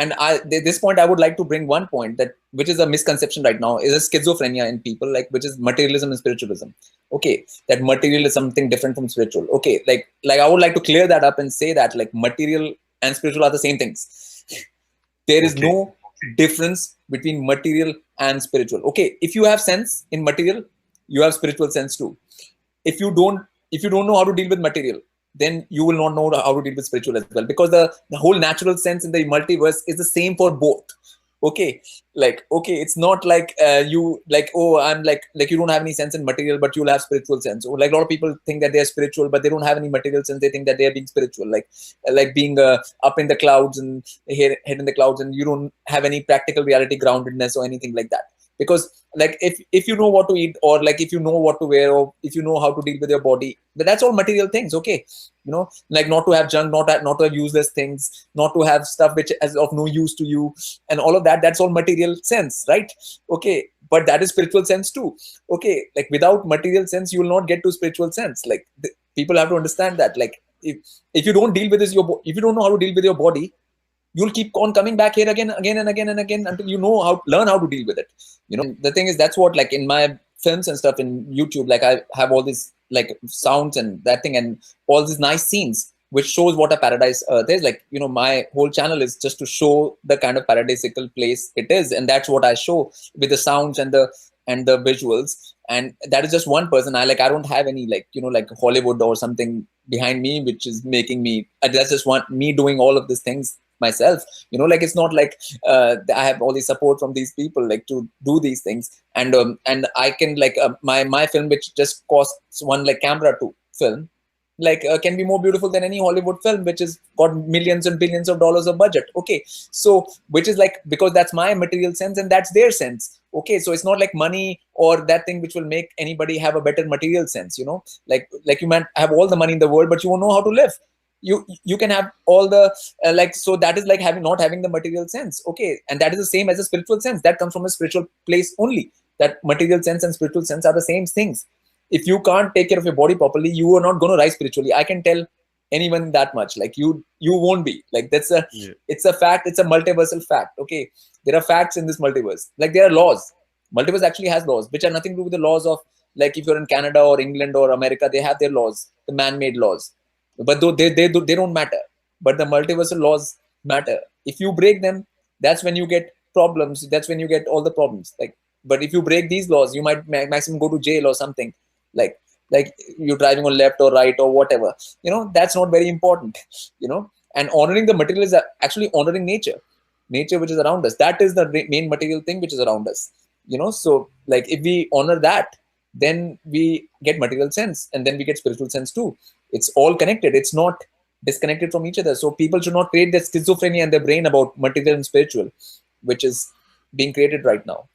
and this point I would like to bring one point that which is a misconception right now is a schizophrenia in people, like which is materialism and spiritualism. Okay, that material is something different from spiritual. Okay, like I would like to clear that up and say that like material and spiritual are the same things. There is no difference between material and spiritual. Okay, if you have sense in material, you have spiritual sense too. If you don't know how to deal with material, then you will not know how to deal with spiritual as well, because the whole natural sense in the multiverse is the same for both. Okay, like, okay, it's not like you like, oh, I'm like you don't have any sense in material but you'll have spiritual sense, or like a lot of people think that they're spiritual but they don't have any material sense. They think that they're being spiritual, like being up in the clouds and head in the clouds, and you don't have any practical reality groundedness or anything like that. Because like if you know what to eat, or like if you know what to wear, or if you know how to deal with your body, but that's all material things. Okay, you know, like not to have junk, not to have useless things, not to have stuff which is of no use to you, and all of that, that's all material sense, right? Okay, but that is spiritual sense too. Okay, like without material sense you will not get to spiritual sense. Like people have to understand that, like if you don't deal with this if you don't know how to deal with your body, you'll keep on coming back here again and again until you know how learn how to deal with it. You know, the thing is, that's what, like in my films and stuff in YouTube, like I have all these like sounds and that thing and all these nice scenes which shows what a paradise earth is. Like, you know, my whole channel is just to show the kind of paradisical place it is, and that's what I show with the sounds and the visuals. And that is just one person. I don't have any, like, you know, like Hollywood or something behind me which is making me, that's just one me doing all of these things myself. You know, like it's not like I have all the support from these people like to do these things. And I can like my film, which just costs one like camera to film, like can be more beautiful than any Hollywood film which has got millions and billions of dollars of budget. Okay, so which is like, because that's my material sense and that's their sense. Okay, so it's not like money or that thing which will make anybody have a better material sense. You know, like you might have all the money in the world but you won't know how to live. You can have all the like, so that is like not having the material sense. Okay, and that is the same as a spiritual sense. That comes from a spiritual place only. That material sense and spiritual sense are the same things. If you can't take care of your body properly, you are not going to rise spiritually. I can tell anyone that much. Like you won't be. Like that's a it's a fact. It's a multiversal fact. Okay, there are facts in this multiverse. Like there are laws. Multiverse actually has laws which are nothing to do with the laws of, like, if you're in Canada or England or America, they have their laws, the man-made laws, but though they don't matter. But the multiversal laws matter. If you break them, that's when you get problems. That's when you get all the problems. Like, but if you break these laws, you might maximum go to jail or something. Like you're driving on left or right or whatever. You know, that's not very important. You know, and honoring the material is actually honoring nature which is around us. That is the main material thing which is around us. You know, so like if we honor that, then we get material sense, and then we get spiritual sense too. It's all connected. It's not disconnected from each other. So people should not create that schizophrenia in their brain about material and spiritual, which is being created right now.